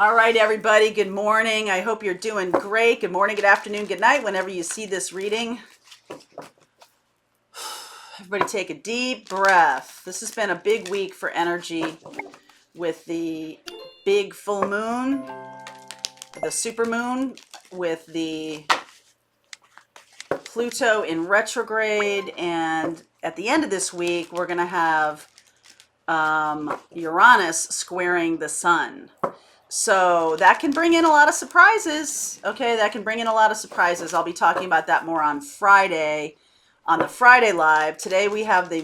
All right, everybody. Good morning. I hope you're doing great. Good morning, good afternoon, good night, whenever you see this reading. Everybody take a deep breath. This has been a big week for energy with the big full moon, the super moon, with the Pluto in retrograde. And at the end of this week, we're going to have Uranus squaring the sun. So that can bring in a lot of surprises. Okay, that can bring in a lot of surprises. I'll be talking about that more on Friday, on the Friday live. Today we have the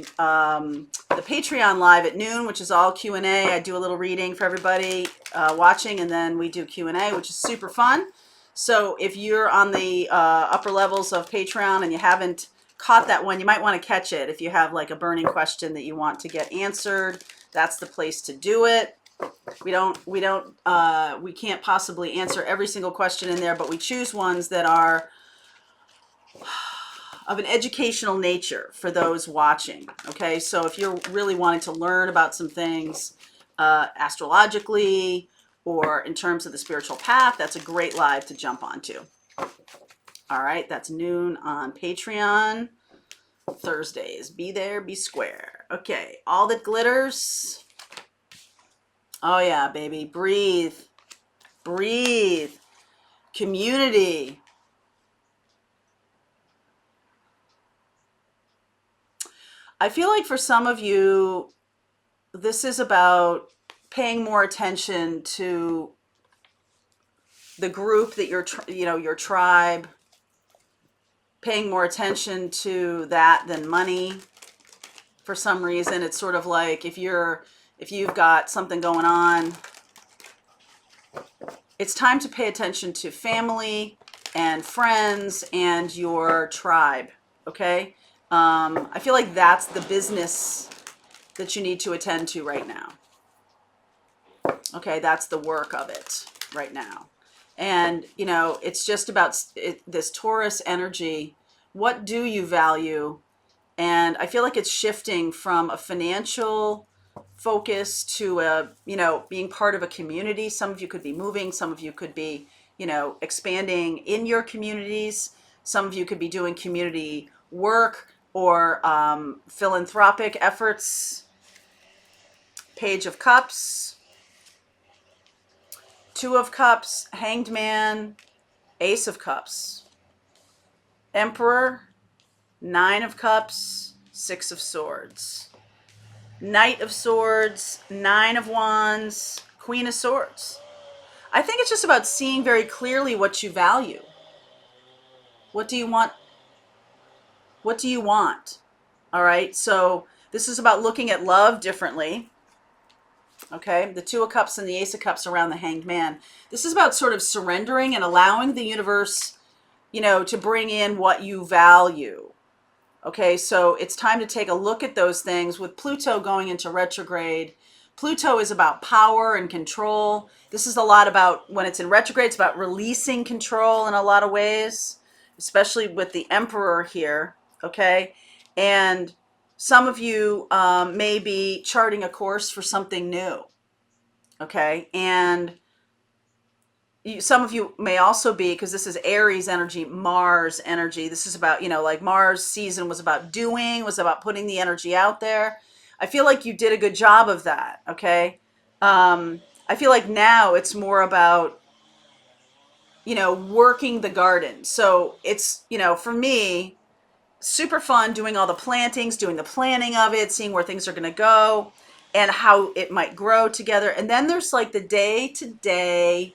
Patreon live at noon, which is all Q&A. I do a little reading for everybody watching, and then we do Q&A, which is super fun. So if you're on the upper levels of Patreon and you haven't caught that one, you might want to catch it. If you have like a burning question that you want to get answered, that's the place to do it. We can't possibly answer every single question in there, but we choose ones that are of an educational nature for those watching. Okay, so if you're really wanting to learn about some things astrologically or in terms of the spiritual path, that's a great live to jump onto. All right, that's noon on Patreon. Thursdays, be there, be square. Okay, all that glitters. Oh yeah, baby, breathe, breathe. Community. I feel like for some of you, this is about paying more attention to the group that your tribe, paying more attention to that than money. For some reason, it's sort of like if you've got something going on, it's time to pay attention to family and friends and your tribe, okay? I feel like that's the business that you need to attend to right now. Okay, that's the work of it right now. And, it's just about this Taurus energy. What do you value? And I feel like it's shifting from a financial focus to being part of a community. Some of you could be moving, some of you could be expanding in your communities, some of you could be doing community work or philanthropic efforts. Page of Cups, Two of Cups, Hanged Man, Ace of Cups, Emperor, Nine of Cups, Six of Swords, Knight of Swords, Nine of Wands, Queen of Swords. I think it's just about seeing very clearly what you value. What do you want? What do you want? All right, so this is about looking at love differently. Okay, the Two of Cups and the Ace of Cups around the Hanged Man. This is about sort of surrendering and allowing the universe, to bring in what you value. Okay, so it's time to take a look at those things. With Pluto going into retrograde, Pluto is about power and control. This is a lot about, when it's in retrograde, it's about releasing control in a lot of ways, especially with the Emperor here, okay? And some of you may be charting a course for something new, okay? And some of you may also be, because this is Aries energy, Mars energy. This is about, like Mars season was about doing, was about putting the energy out there. I feel like you did a good job of that, okay? I feel like now it's more about, working the garden. So it's, for me, super fun doing all the plantings, doing the planning of it, seeing where things are going to go and how it might grow together. And then there's like the day-to-day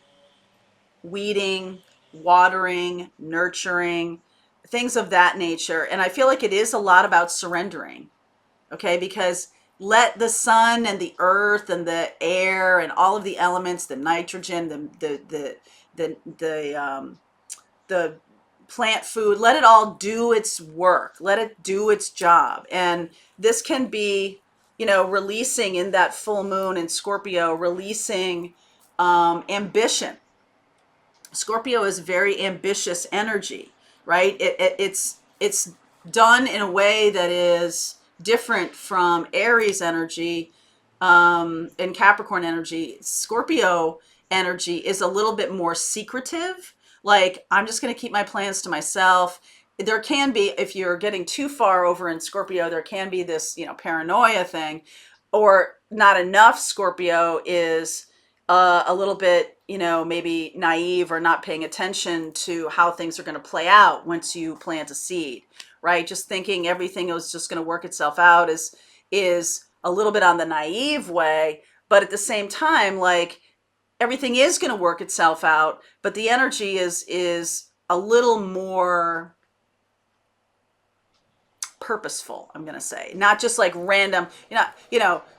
weeding, watering, nurturing, things of that nature. And I feel like it is a lot about surrendering, okay? Because let the sun and the earth and the air and all of the elements, the nitrogen, the plant food, let it all do its work. Let it do its job. And this can be, releasing in that full moon in Scorpio, releasing ambition. Scorpio is very ambitious energy, right? It's done in a way that is different from Aries energy and Capricorn energy. Scorpio energy is a little bit more secretive. Like, I'm just going to keep my plans to myself. There can be, if you're getting too far over in Scorpio, there can be this, paranoia thing, or not enough. Scorpio is a little bit, maybe naive or not paying attention to how things are going to play out once you plant a seed, right? Just thinking everything is just going to work itself out is a little bit on the naive way, but at the same time, like, everything is going to work itself out, but the energy is a little more purposeful, I'm going to say, not just like random,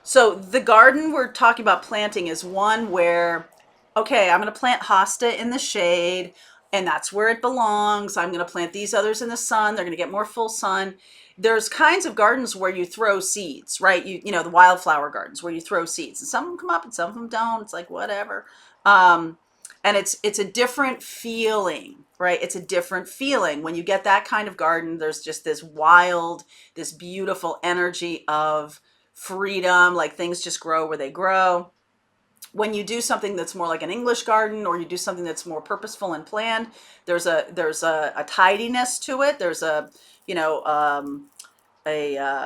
so the garden we're talking about planting is one where, okay, I'm going to plant hosta in the shade, and that's where it belongs. I'm going to plant these others in the sun. They're going to get more full sun. There's kinds of gardens where you throw seeds, right? The wildflower gardens where you throw seeds, and some of them come up and some of them don't. It's like, whatever. And it's a different feeling, right? It's a different feeling when you get that kind of garden. There's just this wild, this beautiful energy of freedom, like things just grow where they grow. When you do something that's more like an English garden, or you do something that's more purposeful and planned, there's a tidiness to it. There's a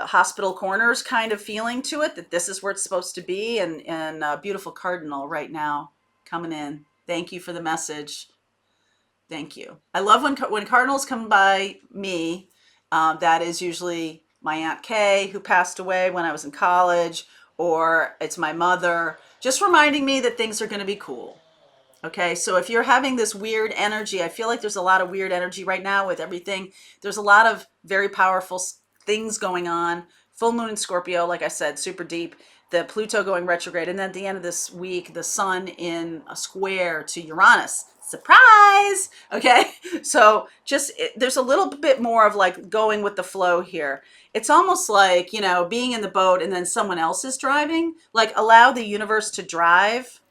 hospital corners kind of feeling to it, that this is where it's supposed to be. And beautiful cardinal right now coming in. Thank you for the message. Thank you. I love when cardinals come by me. That is usually my Aunt Kay, who passed away when I was in college, or it's my mother, just reminding me that things are going to be cool. Okay, so if you're having this weird energy, I feel like there's a lot of weird energy right now with everything. There's a lot of very powerful things going on. Full moon in Scorpio, like I said, super deep. The Pluto going retrograde, and then at the end of this week, the sun in a square to Uranus. Surprise! Okay, so there's a little bit more of like going with the flow here. It's almost like, being in the boat and then someone else is driving. Like, allow the universe to drive.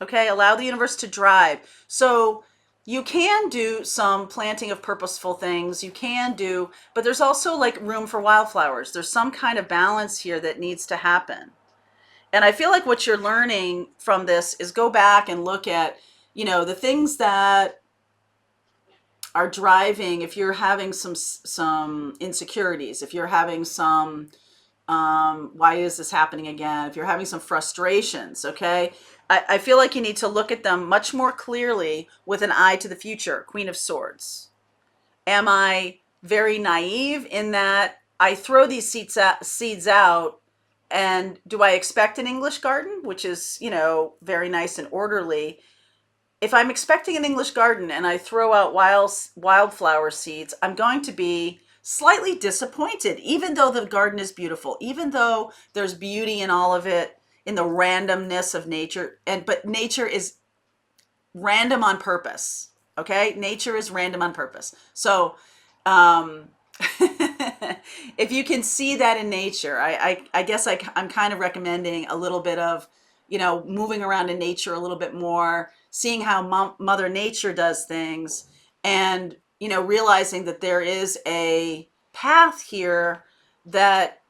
Okay, allow the universe to drive. So you can do some planting of purposeful things. You can do, but there's also like room for wildflowers. There's some kind of balance here that needs to happen. And I feel like what you're learning from this is go back and look at, the things that are driving. If you're having some insecurities, if you're having some, why is this happening again? If you're having some frustrations, okay, I feel like you need to look at them much more clearly with an eye to the future. Queen of Swords. Am I very naive in that I throw these seeds out, and do I expect an English garden, which is, very nice and orderly? If I'm expecting an English garden and I throw out wildflower seeds, I'm going to be slightly disappointed, even though the garden is beautiful, even though there's beauty in all of it, in the randomness of nature. But nature is random on purpose. Okay, nature is random on purpose. So if you can see that in nature, I guess I'm kind of recommending a little bit of, moving around in nature a little bit more, seeing how Mother Nature does things, and, realizing that there is a path here that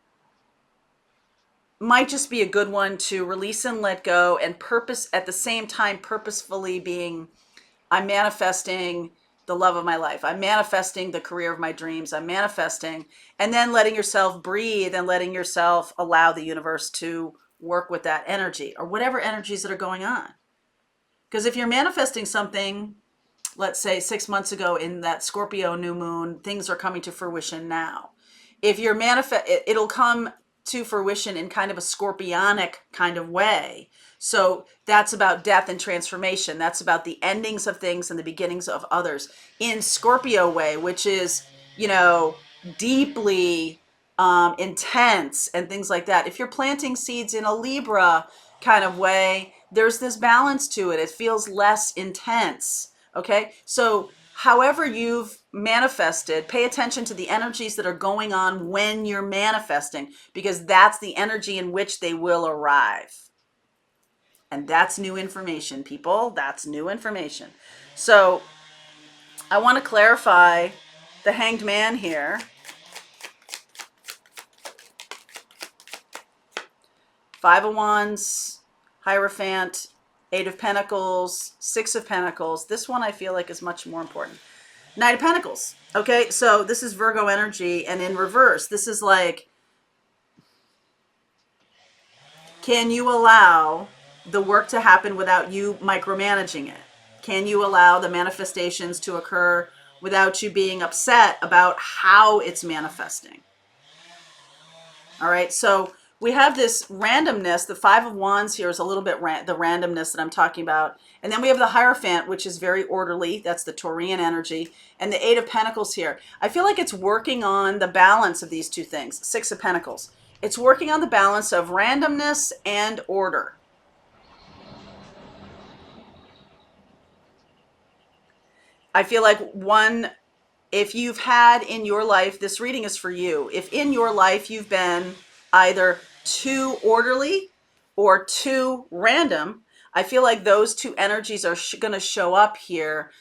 might just be a good one to release and let go, and purpose at the same time, purposefully being, I'm manifesting the love of my life. I'm manifesting the career of my dreams. I'm manifesting, and then letting yourself breathe and letting yourself allow the universe to work with that energy, or whatever energies that are going on. Because if you're manifesting something, let's say 6 months ago in that Scorpio new moon, things are coming to fruition now. If you're it'll come to fruition in kind of a scorpionic kind of way. So that's about death and transformation. That's about the endings of things and the beginnings of others in Scorpio way, which is, deeply intense and things like that. If you're planting seeds in a Libra kind of way, there's this balance to it. It feels less intense. Okay. So however you've manifested, pay attention to the energies that are going on when you're manifesting, because that's the energy in which they will arrive. And that's new information, people. That's new information. So I want to clarify the Hanged Man here. Five of Wands, Hierophant, Eight of Pentacles, Six of Pentacles. This one I feel like is much more important. Knight of Pentacles. Okay, so this is Virgo energy, and in reverse, this is like, can you allow the work to happen without you micromanaging it? Can you allow the manifestations to occur without you being upset about how it's manifesting? All right, so we have this randomness. The Five of Wands here is a little bit the randomness that I'm talking about. And then we have the Hierophant, which is very orderly. That's the Taurian energy. And the Eight of Pentacles here. I feel like it's working on the balance of these two things. Six of Pentacles. It's working on the balance of randomness and order. I feel like if you've had in your life, this reading is for you. If in your life you've been either too orderly or too random, I feel like those two energies are going to show up here.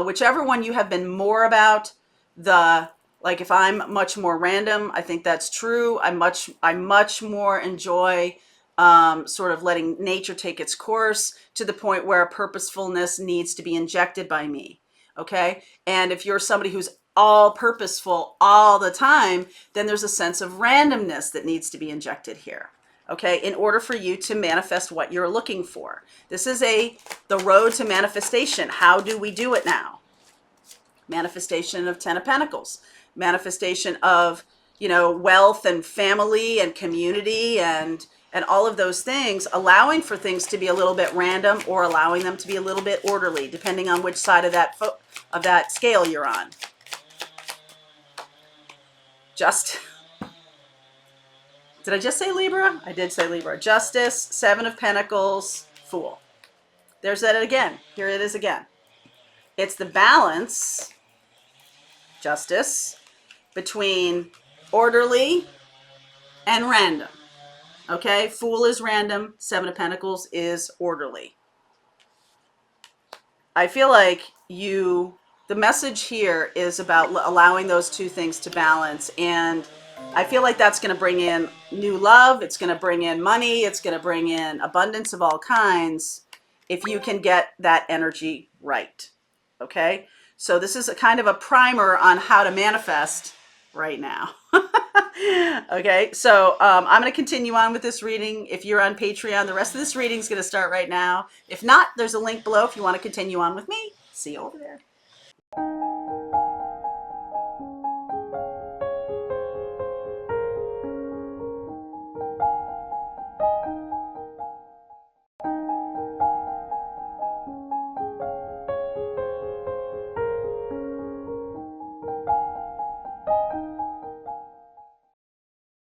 Whichever one you have been more about, like if I'm much more random, I think that's true. I much more enjoy sort of letting nature take its course to the point where purposefulness needs to be injected by me. Okay. And if you're somebody who's all purposeful all the time, then there's a sense of randomness that needs to be injected here. Okay. In order for you to manifest what you're looking for. This is the road to manifestation. How do we do it now? Manifestation of Ten of Pentacles, manifestation of, wealth and family and community and all of those things, allowing for things to be a little bit random or allowing them to be a little bit orderly, depending on which side of that scale you're on. Did I just say Libra? I did say Libra. Justice, Seven of Pentacles, Fool. There's that again. Here it is again. It's the balance, Justice, between orderly and random. Okay, Fool is random, Seven of Pentacles is orderly. I feel like the message here is about allowing those two things to balance, and I feel like that's going to bring in new love, it's going to bring in money, it's going to bring in abundance of all kinds if you can get that energy right. Okay, so this is a kind of a primer on how to manifest right now. Okay, so I'm going to continue on with this reading. If you're on Patreon, the rest of this reading is going to start right now. If not, there's a link below if you want to continue on with me. See you over there.